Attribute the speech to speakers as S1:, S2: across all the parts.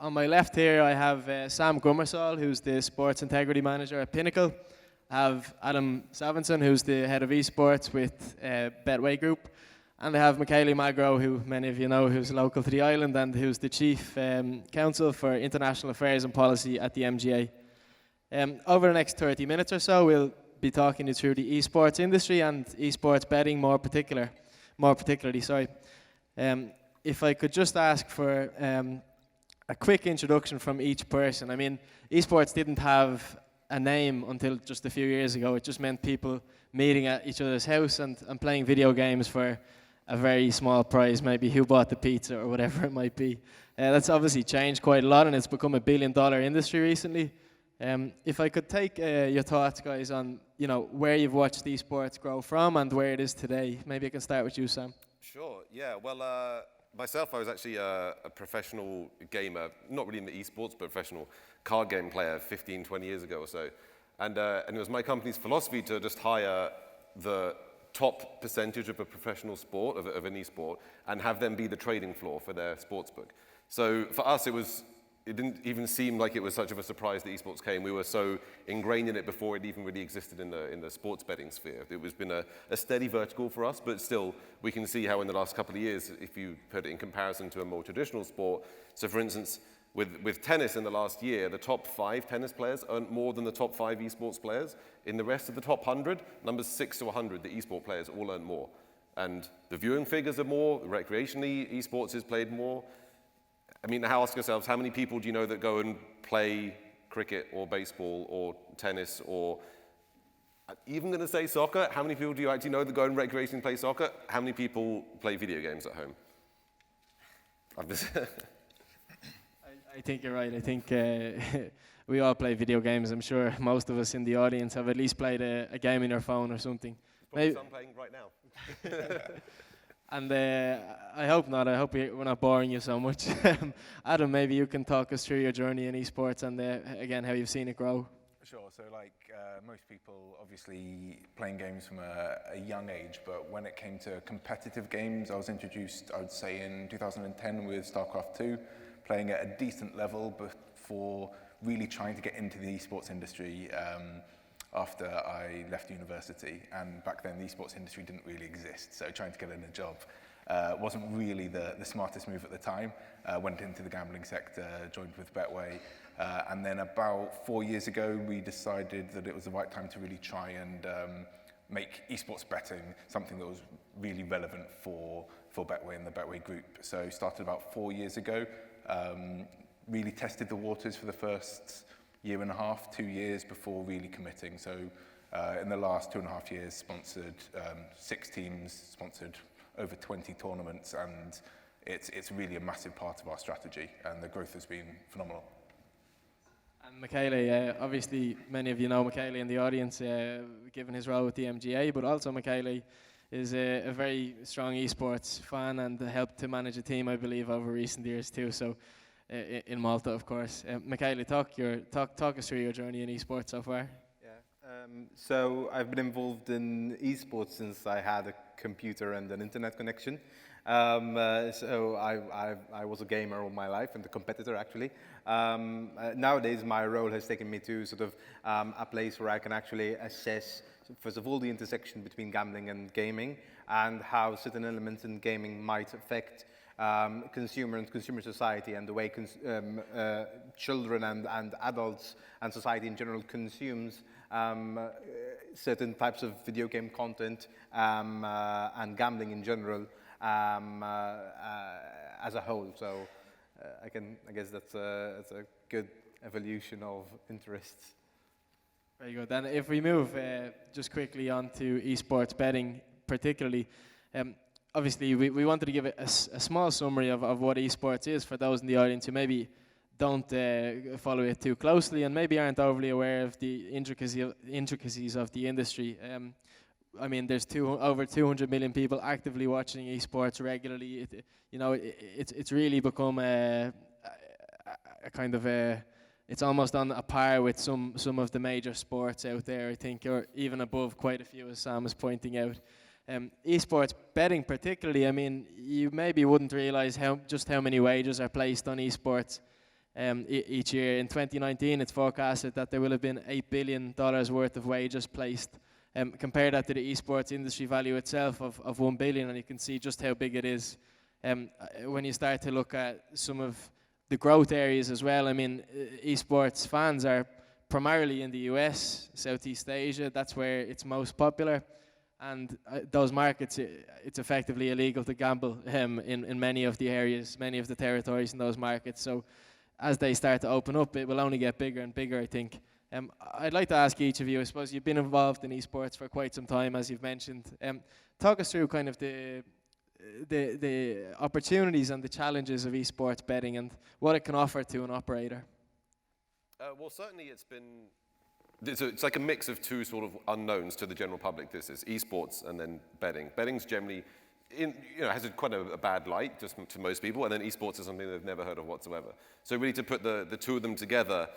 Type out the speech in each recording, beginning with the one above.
S1: On my left here, I have Sam Gomersall, who's the Sports Integrity Manager at Pinnacle. I have Adam Savinson, who's the Head of Esports with Betway Group. And I have Michele Magro, who many of you know, who's local to the island and who's the Chief Counsel for International Affairs and Policy at the MGA. Over the next 30 minutes or so, we'll be talking you through the esports industry and esports betting more particularly. If I could just ask for a quick introduction from each person. I mean, esports didn't have a name until just a few years ago. It just meant people meeting at each other's house and playing video games for a very small prize, maybe who bought the pizza or whatever it might be. That's obviously changed quite a lot, and it's become a billion-dollar industry recently. If I could take your thoughts, guys, on where you've watched esports grow from and where it is today. Maybe I can start with you, Sam.
S2: Sure, yeah. Well, myself, I was actually a professional gamer, not really in the esports, but professional card game player 15, 20 years ago or so. And it was my company's philosophy to just hire the top percentage of a professional sport, of an esport, and have them be the trading floor for their sportsbook. So for us, it didn't even seem like it was such of a surprise that esports came. We were so ingrained in it before it even really existed in the sports betting sphere. It was been a steady vertical for us, but still, we can see how in the last couple of years, if you put it in comparison to a more traditional sport, so for instance, with tennis in the last year, the top 5 tennis players earned more than the top 5 esports players. In the rest of the top 100, numbers 6 to 100, the esport players all earn more. And the viewing figures are more, recreationally, esports is played more. I mean, ask yourselves, how many people do you know that go and play cricket or baseball or tennis or even going to say soccer? How many people do you actually know that go and recreationally play soccer? How many people play video games at home?
S1: I think you're right. I think we all play video games. I'm sure most of us in the audience have at least played a game on your phone or something.
S2: Probably some playing right now.
S1: And I hope not. I hope we're not boring you so much. Adam, maybe you can talk us through your journey in esports and again, how you've seen it grow.
S3: Sure. So like most people, obviously playing games from a young age, but when it came to competitive games, I was introduced, I would say, in 2010 with StarCraft 2, playing at a decent level before really trying to get into the esports industry after I left university. And back then, the esports industry didn't really exist, so trying to get in a job wasn't really the smartest move at the time. Went into the gambling sector, joined with Betway, and then about 4 years ago, we decided that it was the right time to really try and make esports betting something that was really relevant for Betway and the Betway group. So started about 4 years ago, really tested the waters for the first year and a half, 2 years before really committing. So in the last 2.5 years, sponsored 6 teams, sponsored over 20 tournaments, and it's really a massive part of our strategy, and the growth has been phenomenal.
S1: And Michele, obviously many of you know Michele in the audience, given his role with the MGA, but also Michele is a very strong esports fan and helped to manage a team, I believe, over recent years too. So. In Malta, of course. Michele, talk us through your journey in esports so far.
S4: Yeah. So I've been involved in esports since I had a computer and an internet connection. So I was a gamer all my life and a competitor actually. Nowadays my role has taken me to sort of a place where I can actually assess, first of all, the intersection between gambling and gaming and how certain elements in gaming might affect consumer and consumer society and the way children and adults and society in general consumes certain types of video game content and gambling in general as a whole. So I guess that's a good evolution of interests.
S1: Very good. And if we move just quickly on to esports betting particularly, obviously, we wanted to give a small summary of what esports is for those in the audience who maybe don't follow it too closely and maybe aren't overly aware of the intricacies of the industry. I mean, there's over 200 million people actively watching esports regularly. It's really become a kind of it's almost on a par with some of the major sports out there, I think, or even above quite a few, as Sam was pointing out. Esports betting particularly, I mean, you maybe wouldn't realize just how many wagers are placed on esports each year. In 2019, it's forecasted that there will have been $8 billion worth of wagers placed. Compare that to the esports industry value itself of 1 billion, and you can see just how big it is. When you start to look at some of the growth areas as well, I mean, esports fans are primarily in the US, Southeast Asia. That's where it's most popular. And those markets, it's effectively illegal to gamble in many of the areas, many of the territories in those markets. So as they start to open up, it will only get bigger and bigger, I think. I'd like to ask each of you, I suppose you've been involved in esports for quite some time, as you've mentioned. Talk us through kind of the opportunities and the challenges of esports betting and what it can offer to an operator.
S2: Well, certainly it's like a mix of two sort of unknowns to the general public. This is esports and then betting. Betting's generally, has quite a bad light just to most people, and then esports is something they've never heard of whatsoever. So really to put the two of them together,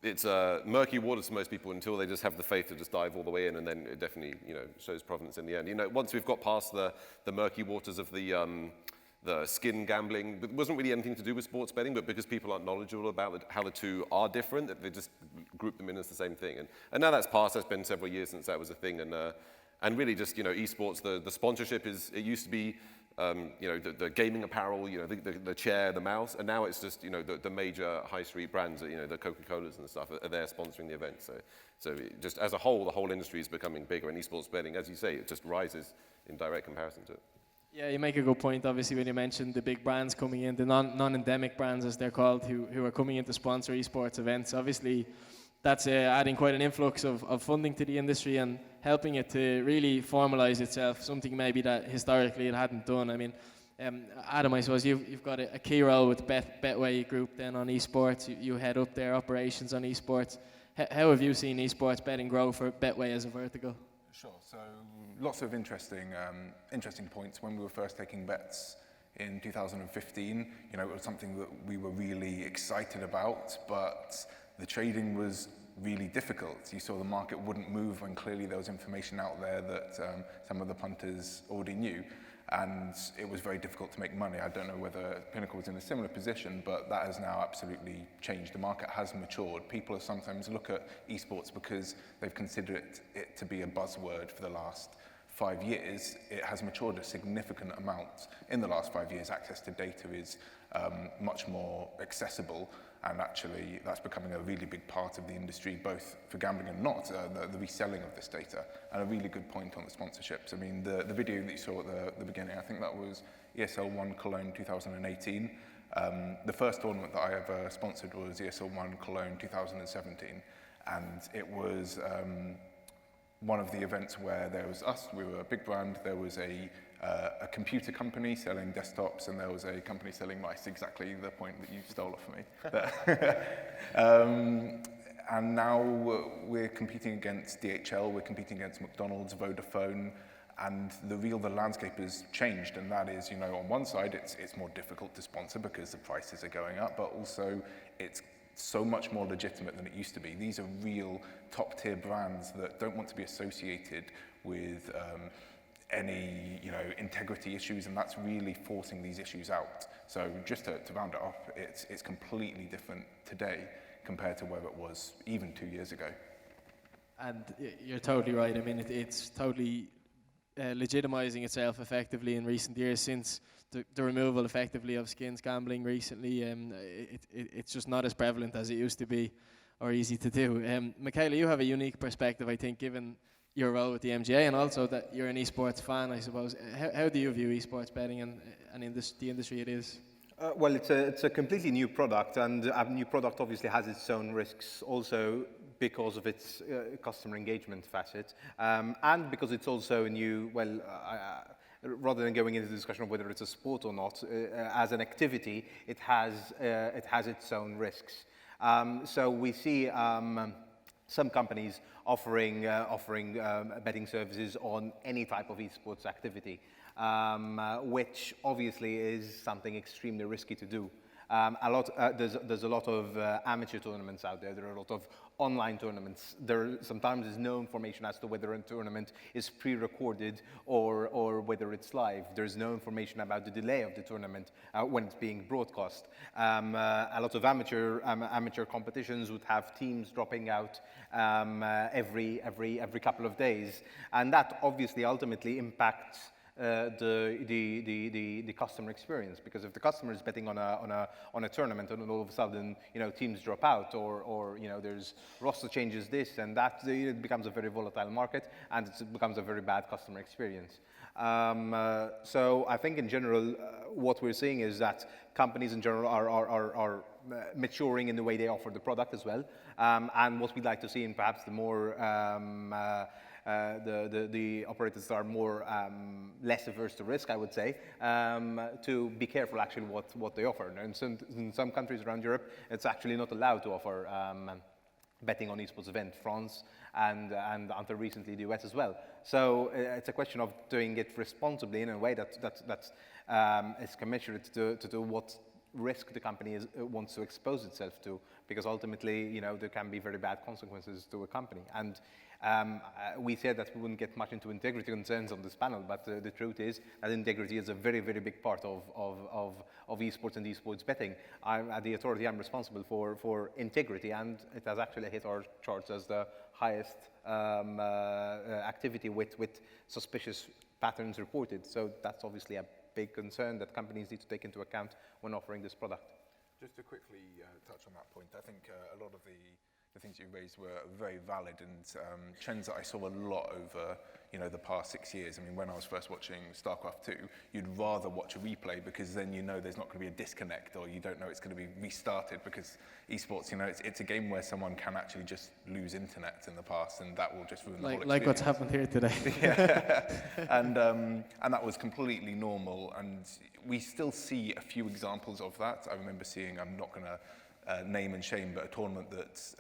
S2: it's murky waters for most people until they just have the faith to just dive all the way in, and then it definitely shows provenance in the end. Once we've got past the murky waters of the skin gambling, it wasn't really anything to do with sports betting, but because people aren't knowledgeable about how the two are different, they just group them in as the same thing. And now that's passed. That's been several years since that was a thing, and really just esports, the sponsorship it used to be. The gaming apparel, the chair, the mouse, and now it's just, the major high street brands, the Coca-Colas and stuff are there sponsoring the event. So just as a whole, the whole industry is becoming bigger, and esports betting, as you say, it just rises in direct comparison to it.
S1: Yeah, you make a good point, obviously, when you mentioned the big brands coming in, the non-endemic brands, as they're called, who are coming in to sponsor esports events. Obviously, that's adding quite an influx of funding to the industry and helping it to really formalize itself, something maybe that historically it hadn't done. I mean, Adam, I suppose you've got a key role with Betway Group then on esports. You head up their operations on esports. How have you seen esports betting grow for Betway as a vertical?
S3: Sure. So lots of interesting points. When we were first taking bets in 2015, it was something that we were really excited about, but the trading was really difficult. You saw the market wouldn't move when clearly there was information out there that some of the punters already knew, and it was very difficult to make money. I don't know whether Pinnacle was in a similar position, but that has now absolutely changed. The market has matured. People sometimes look at esports because they've considered it to be a buzzword for the last 5 years. It has matured a significant amount in the last 5 years. Access to data is much more accessible, and actually that's becoming a really big part of the industry, both for gambling and not, the reselling of this data. And a really good point on the sponsorships. I mean, the video that you saw at the beginning, I think that was ESL 1 Cologne 2018. The first tournament that I ever sponsored was ESL 1 Cologne 2017, and it was one of the events where there was us, we were a big brand, there was a computer company selling desktops, and there was a company selling mice, exactly the point that you stole off me. And now we're competing against DHL, we're competing against McDonald's, Vodafone, and the landscape has changed, and that is, on one side it's more difficult to sponsor because the prices are going up, but also it's so much more legitimate than it used to be. These are real top-tier brands that don't want to be associated with any integrity issues, and that's really forcing these issues out. So just to round it up, it's completely different today compared to where it was even 2 years ago.
S1: And you're totally right. I mean, it's totally legitimizing itself effectively in recent years since the removal effectively of skins gambling recently. It's just not as prevalent as it used to be or easy to do. Michele, you have a unique perspective, I think, given your role with the MGA and also that you're an esports fan, I suppose. How do you view esports betting and the industry it is?
S4: Well, it's a completely new product, and a new product obviously has its own risks also because of its customer engagement facet, and because it's also a new, rather than going into the discussion of whether it's a sport or not, as an activity, it has its own risks. So we see some companies offering betting services on any type of esports activity, which obviously is something extremely risky to do. There's a lot of amateur tournaments out there. There are a lot of online tournaments. There sometimes is no information as to whether a tournament is pre-recorded or whether it's live. There's no information about the delay of the tournament when it's being broadcast. A lot of amateur competitions would have teams dropping out every couple of days, and that obviously ultimately impacts the customer experience, because if the customer is betting on a tournament and all of a sudden teams drop out or there's roster changes, this and that, it becomes a very volatile market and it becomes a very bad customer experience. So I think in general what we're seeing is that companies in general are maturing in the way they offer the product as well, and what we'd like to see in perhaps the more the operators are more less averse to risk, I would say, to be careful actually what they offer. In some countries around Europe, it's actually not allowed to offer betting on esports event, France and until recently the US as well. So it's a question of doing it responsibly in a way that is commensurate to what risk the company wants to expose itself to, because ultimately there can be very bad consequences to a company. And we said that we wouldn't get much into integrity concerns on this panel, but the truth is that integrity is a very, very big part of esports and esports betting. At the authority, I'm responsible for integrity, and it has actually hit our charts as the highest activity with suspicious patterns reported. So that's obviously a big concern that companies need to take into account when offering this product.
S3: Just to quickly touch on that point, I think a lot of the things you raised were very valid and trends that I saw a lot over the past 6 years. I mean, when I was first watching StarCraft 2, you'd rather watch a replay because then there's not going to be a disconnect, or you don't know it's going to be restarted, because esports, it's a game where someone can actually just lose internet in the past, and that will just ruin the whole experience.
S1: Like what's happened here today.
S3: Yeah. And that was completely normal, and we still see a few examples of that. I remember seeing, I'm not going to name and shame, but a tournament that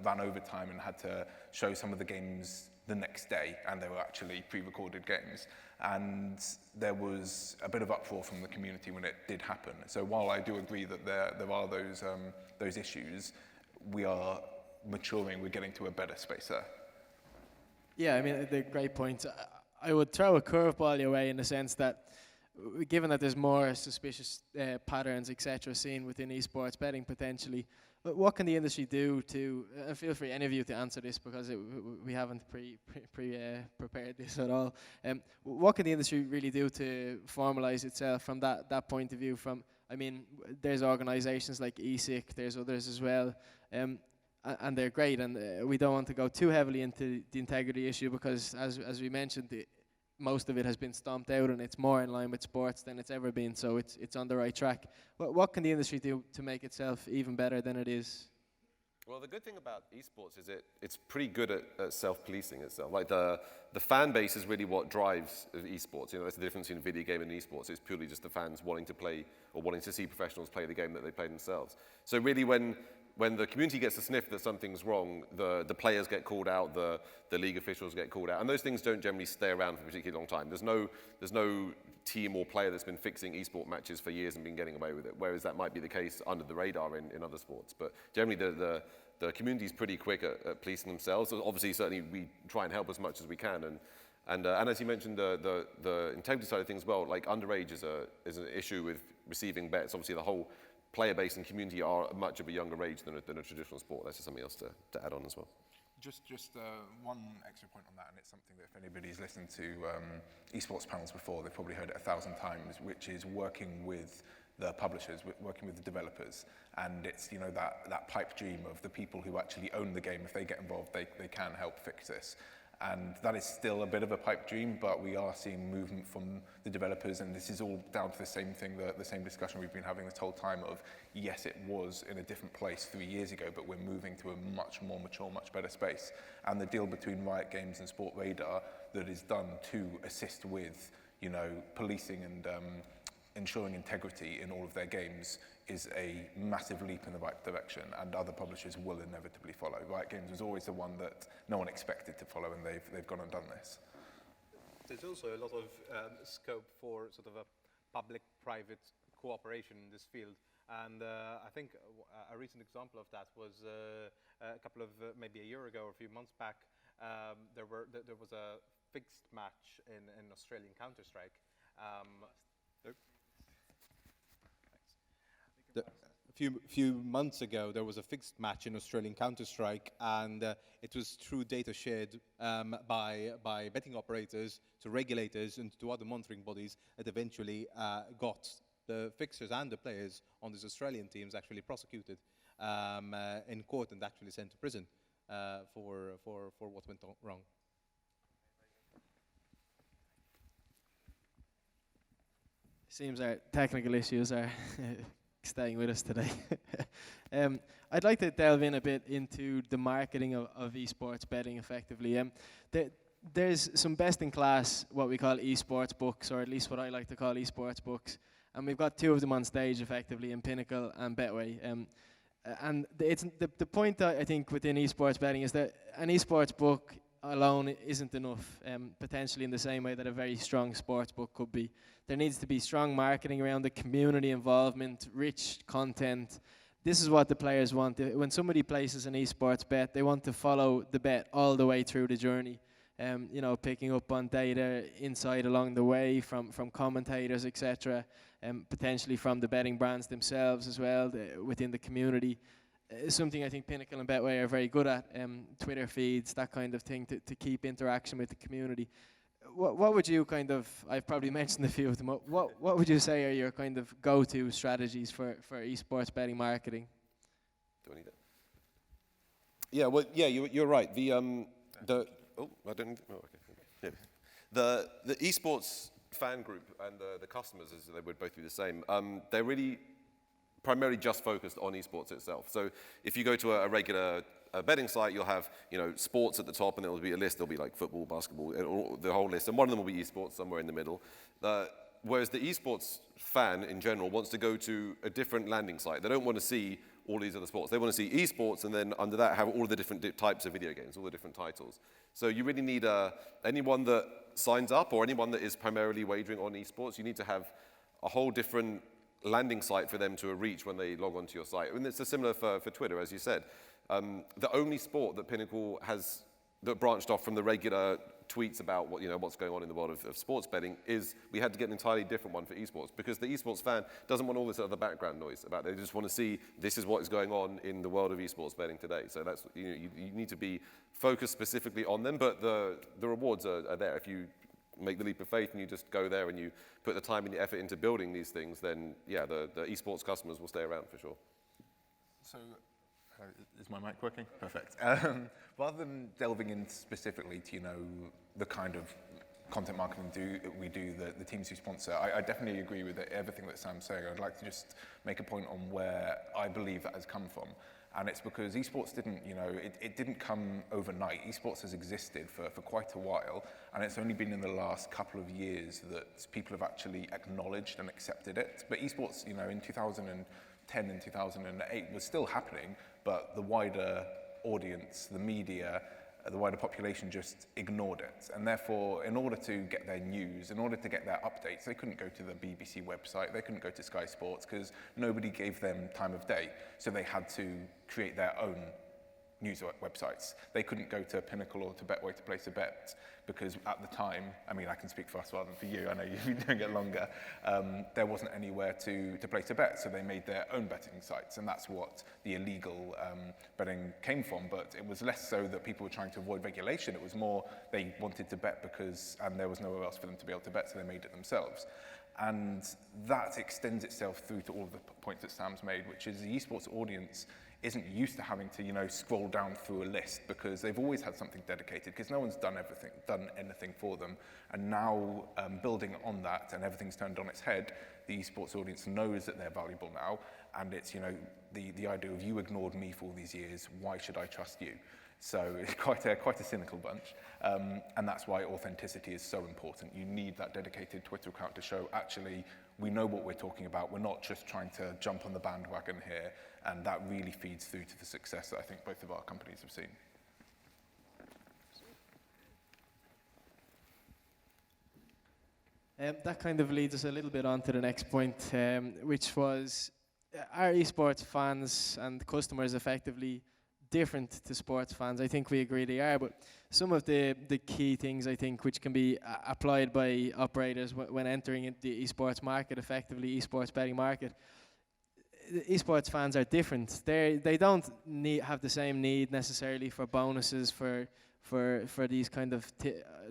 S3: ran overtime and had to show some of the games the next day, and they were actually pre-recorded games. And there was a bit of uproar from the community when it did happen. So while I do agree that there are those issues, we are maturing, we're getting to a better space there.
S1: Yeah, I mean, the great point. I would throw a curveball your way in the sense that, given that there's more suspicious patterns, etc., seen within esports betting potentially, what can the industry do to, and feel free any of you to answer this because we haven't prepared this at all, what can the industry really do to formalise itself from that point of view? I mean, there's organisations like ESIC, there's others as well, and they're great, and we don't want to go too heavily into the integrity issue because, as we mentioned, most of it has been stomped out and it's more in line with sports than it's ever been, so it's on the right track. What can the industry do to make itself even better than it is?
S2: Well, the good thing about esports is it's pretty good at self-policing itself. Like the fan base is really what drives esports. That's the difference between video game and esports. It's purely just the fans wanting to play or wanting to see professionals play the game that they play themselves. So really when the community gets a sniff that something's wrong, the players get called out, the league officials get called out, and those things don't generally stay around for a particularly long time. There's no team or player that's been fixing esport matches for years and been getting away with it, whereas that might be the case under the radar in other sports. But generally the community is pretty quick at policing themselves. So obviously, certainly we try and help as much as we can, and as you mentioned, the integrity side of things, well, like underage is an issue with receiving bets. Obviously, the whole player base and community are much of a younger age than a traditional sport. That's just something else to add on as well.
S3: Just one extra point on that, and it's something that if anybody's listened to esports panels before, they've probably heard it 1,000 times, which is working with the publishers, working with the developers, and it's that pipe dream of the people who actually own the game. If they get involved, they can help fix this. And that is still a bit of a pipe dream, but we are seeing movement from the developers, and this is all down to the same thing, the same discussion we've been having this whole time of, yes, it was in a different place 3 years ago, but we're moving to a much more mature, much better space. And the deal between Riot Games and Sport Radar that is done to assist with, policing and ensuring integrity in all of their games is a massive leap in the right direction, and other publishers will inevitably follow. Riot Games was always the one that no one expected to follow, and they've gone and done this.
S4: There's also a lot of scope for sort of a public-private cooperation in this field. And I think a recent example of that was a couple of, maybe a year ago or a few months back, there was a fixed match in Australian Counter-Strike. A few months ago, there was a fixed match in Australian Counter-Strike, and it was through data shared by betting operators to regulators and to other monitoring bodies that eventually got the fixers and the players on these Australian teams actually prosecuted in court and actually sent to prison for what went wrong.
S1: Seems our technical issues are staying with us today. I'd like to delve in a bit into the marketing of esports betting effectively. There's some best-in-class, what we call esports books, or at least what I like to call esports books. And we've got two of them on stage effectively in Pinnacle and Betway. And the point that I think within esports betting is that an esports book alone isn't enough, potentially in the same way that a very strong sports book could be. There needs to be strong marketing around the community involvement, rich content. This is what the players want. When somebody places an esports bet, they want to follow the bet all the way through the journey. Picking up on data inside along the way from commentators, etc., potentially from the betting brands themselves as well, within the community. Something I think Pinnacle and Betway are very good at, Twitter feeds, that kind of thing, to keep interaction with the community. What would you I've probably mentioned a few of them, what would you say are your kind of go-to strategies for esports betting marketing?
S2: Do I need it? Yeah, well, yeah, you're right. The esports fan group and the customers, as they would both be the same, they're really primarily just focused on esports itself. So if you go to a regular betting site, you'll have sports at the top, and there will be a list. There'll be like football, basketball, the whole list, and one of them will be esports somewhere in the middle. Whereas the esports fan in general wants to go to a different landing site. They don't want to see all these other sports. They want to see esports, and then under that have all the different types of video games, all the different titles. So you really need anyone that signs up or anyone that is primarily wagering on esports, you need to have a whole different landing site for them to reach when they log onto your site. And it's similar for Twitter, as you said. The only sport that Pinnacle has that branched off from the regular tweets about what's going on in the world of sports betting is we had to get an entirely different one for esports, because the esports fan doesn't want all this other background noise about it. They just want to see this is what is going on in the world of esports betting today. So that's you need to be focused specifically on them, but the rewards are there. If you make the leap of faith and you just go there and you put the time and the effort into building these things, then yeah, the esports customers will stay around for sure.
S3: So, is my mic working? Perfect. Rather than delving in specifically to the kind of content marketing we do, the teams who sponsor, I definitely agree with everything that Sam's saying. I'd like to just make a point on where I believe that has come from. And it's because esports didn't, it didn't come overnight. Esports has existed for quite a while, and it's only been in the last couple of years that people have actually acknowledged and accepted it. But esports, in 2010 and 2008 was still happening, but the wider audience, the media, the wider population just ignored it. And therefore, in order to get their news, in order to get their updates, they couldn't go to the BBC website, they couldn't go to Sky Sports, because nobody gave them time of day. So they had to create their own news websites. They couldn't go to Pinnacle or to Betway to place a bet, because at the time, I can speak for us rather than for you, I know you've been doing it longer, there wasn't anywhere to place a bet, so they made their own betting sites, and that's what the illegal betting came from. But it was less so that people were trying to avoid regulation, it was more they wanted to bet and there was nowhere else for them to be able to bet, so they made it themselves. And that extends itself through to all of the points that Sam's made, which is the esports audience isn't used to having to, scroll down through a list, because they've always had something dedicated, because no one's done anything for them. And now, building on that, and everything's turned on its head, the esports audience knows that they're valuable now, and it's, the idea of you ignored me for all these years, why should I trust you? So it's quite a cynical bunch, and that's why authenticity is so important. You need that dedicated Twitter account to show, actually, we know what we're talking about. We're not just trying to jump on the bandwagon here, and that really feeds through to the success that I think both of our companies have seen.
S1: That kind of leads us a little bit on to the next point, which was are esports fans and customers effectively different to sports fans? I think we agree they are, but some of the key things I think which can be applied by operators when entering into the esports market, effectively esports betting market, the esports fans are different. They don't have the same need necessarily for bonuses for these kind of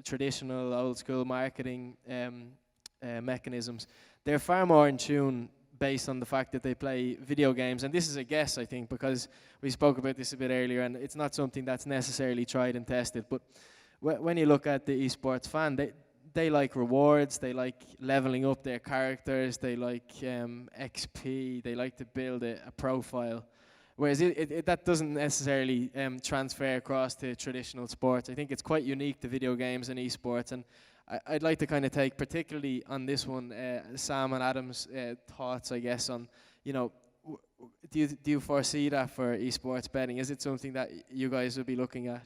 S1: traditional old school marketing mechanisms. They're far more in tune based on the fact that they play video games. And this is a guess, I think, because we spoke about this a bit earlier, and it's not something that's necessarily tried and tested. But when you look at the esports fan, they like rewards, they like leveling up their characters, they like XP, they like to build a profile. Whereas that doesn't necessarily transfer across to traditional sports. I think it's quite unique to video games and esports. And I'd like to kind of take, particularly on this one, Sam and Adam's thoughts, I guess, on, do you foresee that for esports betting? Is it something that you guys will be looking at?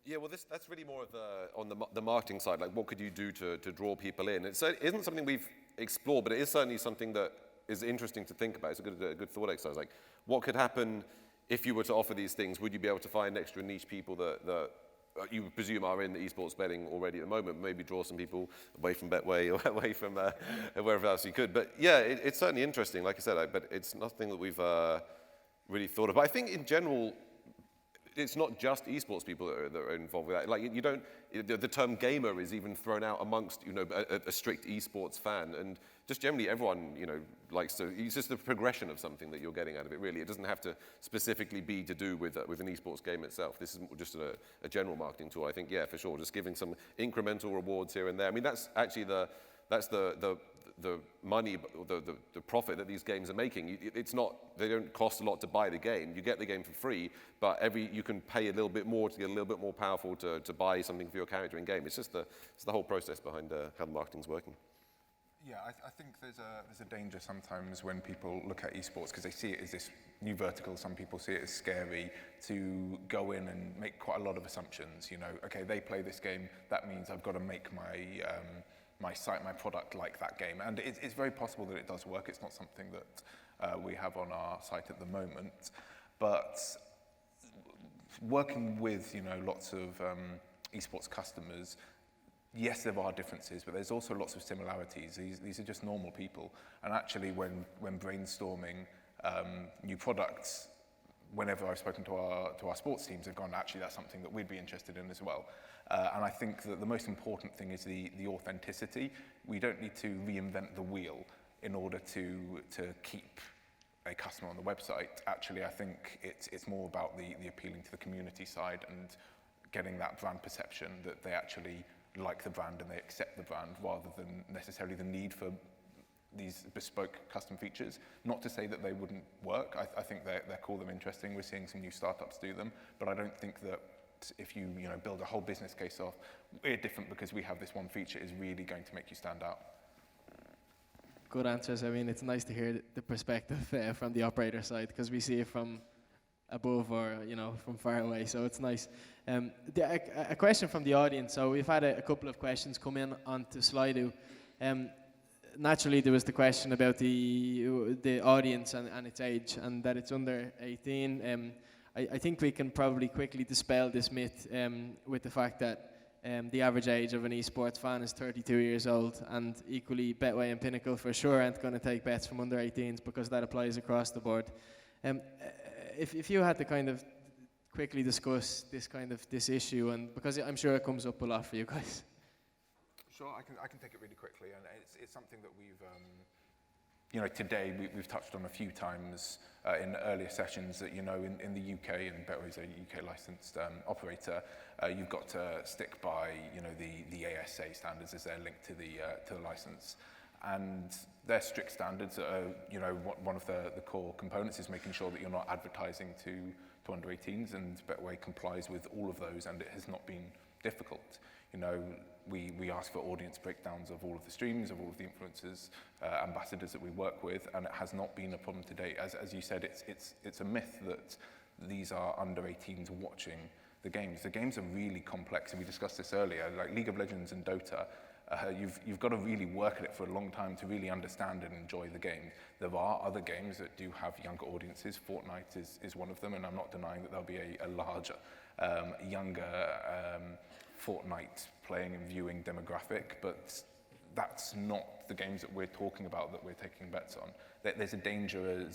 S2: Yeah, well, that's really more of on the marketing side. Like, what could you do to draw people in? It isn't something we've explored, but it is certainly something that is interesting to think about. It's a good thought exercise. Like, what could happen if you were to offer these things? Would you be able to find extra niche people that you presume are in the esports betting already at the moment? Maybe draw some people away from Betway or away from wherever else you could. But yeah, it's certainly interesting, like I said, but it's nothing that we've really thought of. But I think in general, it's not just esports people that are involved with that. Like, you don't, the term gamer is even thrown out amongst, a strict esports fan. And just generally everyone, likes to, it's just the progression of something that you're getting out of it, really. It doesn't have to specifically be to do with an esports game itself. This is just a general marketing tool, I think, yeah, for sure. Just giving some incremental rewards here and there. I mean, that's actually the money, the profit that these games are making. It's not, they don't cost a lot to buy the game. You get the game for free, but you can pay a little bit more to get a little bit more powerful to buy something for your character in game. It's just the whole process behind how the marketing's working.
S3: Yeah, I think there's a danger sometimes when people look at esports, because they see it as this new vertical. Some people see it as scary, to go in and make quite a lot of assumptions. Okay, they play this game, that means I've got to make my site, my product like that game. And it's very possible that it does work. It's not something that we have on our site at the moment. But working with, lots of esports customers, yes, there are differences, but there's also lots of similarities. These are just normal people. And actually, when brainstorming new products, whenever I've spoken to our sports teams, they've gone, actually, that's something that we'd be interested in as well. And I think that the most important thing is the authenticity. We don't need to reinvent the wheel in order to keep a customer on the website. Actually, I think it's more about the appealing to the community side and getting that brand perception that they actually like the brand and they accept the brand, rather than necessarily the need for these bespoke custom features. Not to say that they wouldn't work. I think they're cool, they're interesting. We're seeing some new startups do them, but I don't think that if you build a whole business case off, we're different because we have this one feature, is really going to make you stand out.
S1: Good answers. I mean, it's nice to hear the perspective from the operator side, because we see it from above or from far away, so it's nice. A question from the audience. So we've had a couple of questions come in onto Slido. Naturally, there was the question about the audience and its age, and that it's under 18. I think we can probably quickly dispel this myth with the fact that the average age of an esports fan is 32 years old, and equally Betway and Pinnacle for sure aren't going to take bets from under 18s, because that applies across the board. If you had to kind of quickly discuss this issue, and because I'm sure it comes up a lot for you guys.
S3: Sure, I can take it really quickly, and it's something that we've today we've touched on a few times in earlier sessions, that in the UK, and Betway is a UK licensed operator, you've got to stick by the ASA standards as they're linked to the license. And they're strict standards. One of the core components is making sure that you're not advertising to under 18s, and Betway complies with all of those, and it has not been difficult. We ask for audience breakdowns of all of the streams, of all of the influencers, ambassadors that we work with, and it has not been a problem to date. As you said, it's a myth that these are under 18s watching the games. The games are really complex, and we discussed this earlier. Like League of Legends and Dota You've got to really work at it for a long time to really understand and enjoy the game. There are other games that do have younger audiences. Fortnite is one of them, and I'm not denying that there'll be a larger, younger Fortnite playing and viewing demographic, but that's not the games that we're talking about, that we're taking bets on. There's a danger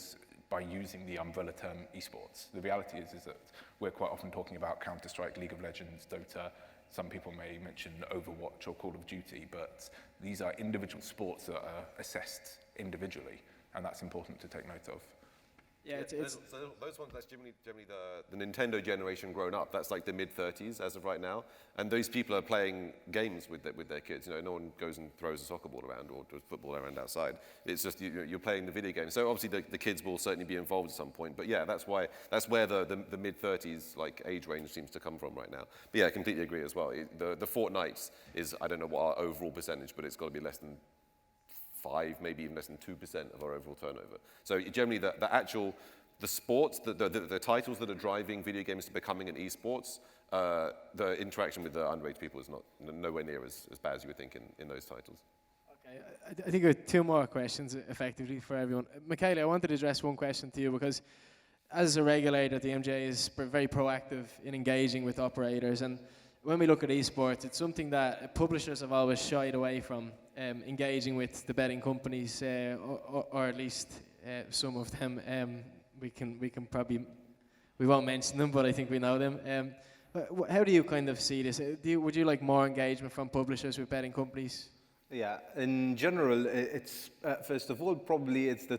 S3: by using the umbrella term esports. The reality is that we're quite often talking about Counter-Strike, League of Legends, Dota. Some people may mention Overwatch or Call of Duty, but these are individual sports that are assessed individually, and that's important to take note of.
S1: Yeah,
S2: so those ones, that's generally the Nintendo generation grown up. That's like the mid-30s as of right now. And those people are playing games with their kids. You know, no one goes and throws a soccer ball around or does football around outside. It's just you're playing the video game. So obviously the kids will certainly be involved at some point. But yeah, that's where the mid-30s like age range seems to come from right now. But yeah, I completely agree as well. The Fortnite is, I don't know what our overall percentage, but it's got to be less than 5, maybe even less than 2% of our overall turnover. So generally, the sports, the titles that are driving video games to becoming an esports, the interaction with the underage people is nowhere near as bad as you would think in those titles.
S1: Okay, I think we have 2 more questions effectively for everyone. Michele, I wanted to address one question to you because as a regulator, the MJ is very proactive in engaging with operators, and when we look at esports, it's something that publishers have always shied away from engaging with the betting companies, or at least some of them. We can probably, we won't mention them, but I think we know them. How do you kind of see this? Would you like more engagement from publishers with betting companies?
S4: Yeah, in general, it's first of all, probably it's the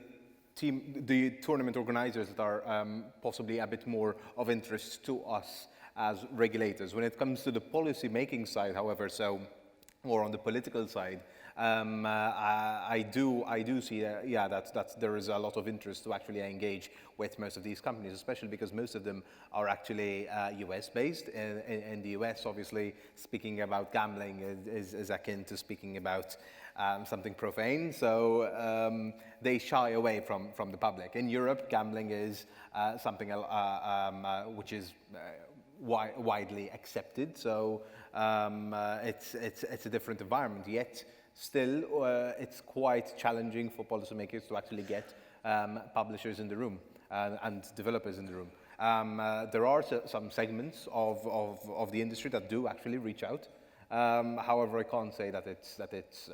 S4: tournament organizers that are possibly a bit more of interest to us as regulators. When it comes to the policy making side, however, so more on the political side, I do see that there is a lot of interest to actually engage with most of these companies, especially because most of them are actually US based. In the US, obviously, speaking about gambling is akin to speaking about something profane, so they shy away from the public. In Europe, gambling is something which is widely accepted, so it's a different environment. Yet still, it's quite challenging for policymakers to actually get publishers in the room and developers in the room. There are some segments of the industry that do actually reach out. However, I can't say that it's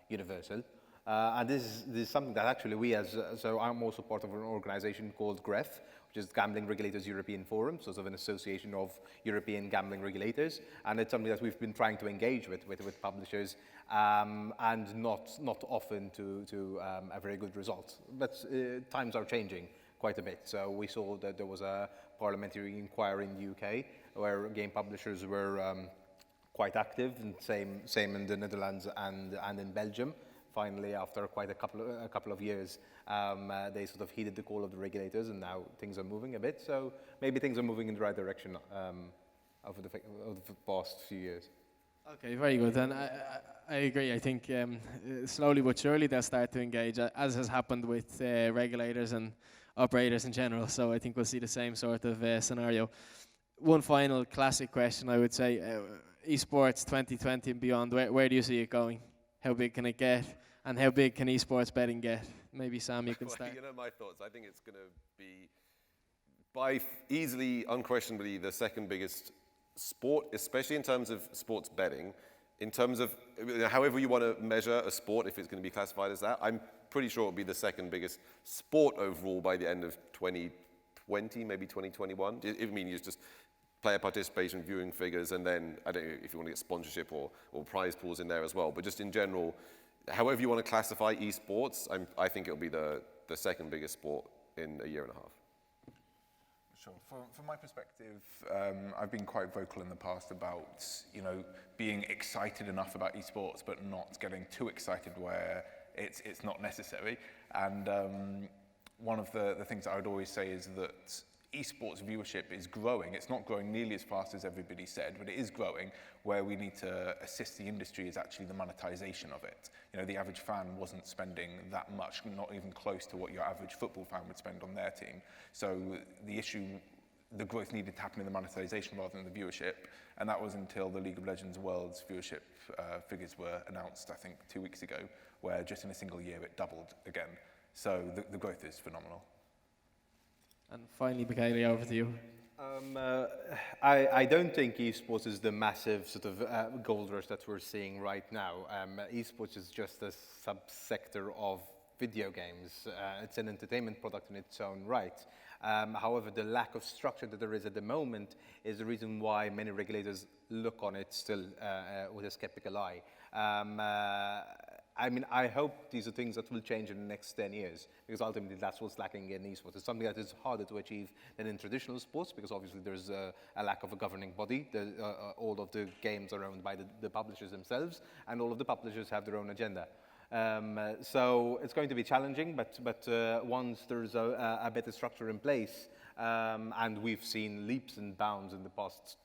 S4: universal. And this is something that actually so I'm also part of an organization called GREF, which is Gambling Regulators European Forum, so sort of an association of European gambling regulators. And it's something that we've been trying to engage with publishers, and not often to a very good result. But times are changing quite a bit. So we saw that there was a parliamentary inquiry in the UK where game publishers were quite active, and same in the Netherlands and in Belgium. Finally, after quite a couple of years, they sort of heeded the call of the regulators, and now things are moving a bit. So maybe things are moving in the right direction over the past few years.
S1: Okay, very good. And I agree. I think slowly but surely they'll start to engage, as has happened with regulators and operators in general. So I think we'll see the same sort of scenario. One final classic question, I would say, esports 2020 and beyond, where do you see it going? How big can it get? And how big can esports betting get? Maybe Sam, you can start.
S2: You know my thoughts. I think it's going to be easily, unquestionably, the second biggest sport, especially in terms of sports betting. In terms of however you want to measure a sport, if it's going to be classified as that, I'm pretty sure it'll be the second biggest sport overall by the end of 2020, maybe 2021. I mean, you just player participation, viewing figures, and then, I don't know if you want to get sponsorship or prize pools in there as well. But just in general, however you want to classify esports, I think it'll be the second biggest sport in a year and a half.
S3: Sure. From my perspective, I've been quite vocal in the past about, being excited enough about esports, but not getting too excited where it's not necessary. And one of the things that I would always say is that esports viewership is growing. It's not growing nearly as fast as everybody said, but it is growing. Where we need to assist the industry is actually the monetization of it. The average fan wasn't spending that much, not even close to what your average football fan would spend on their team. So the issue the growth needed to happen in the monetization rather than the viewership. And that was until the League of Legends World's viewership figures were announced, I think, 2 weeks ago, where just in a single year it doubled again. So the growth is phenomenal.
S1: And finally, Michele, over to you.
S4: I don't think esports is the massive sort of gold rush that we're seeing right now. Esports is just a subsector of video games. It's an entertainment product in its own right. However, the lack of structure that there is at the moment is the reason why many regulators look on it still with a skeptical eye. I mean, I hope these are things that will change in the next 10 years, because ultimately that's what's lacking in esports. It's something that is harder to achieve than in traditional sports, because obviously there's a lack of a governing body. All of the games are owned by the publishers themselves, and all of the publishers have their own agenda. So it's going to be challenging, but once there's a better structure in place, and we've seen leaps and bounds in the past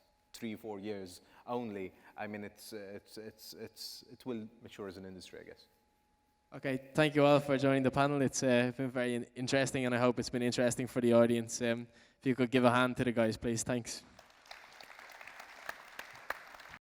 S4: 3-4 years only, I mean, it will mature as an industry, I guess.
S1: Okay, thank you all for joining the panel. It's been very interesting, and I hope it's been interesting for the audience. If you could give a hand to the guys, please. Thanks.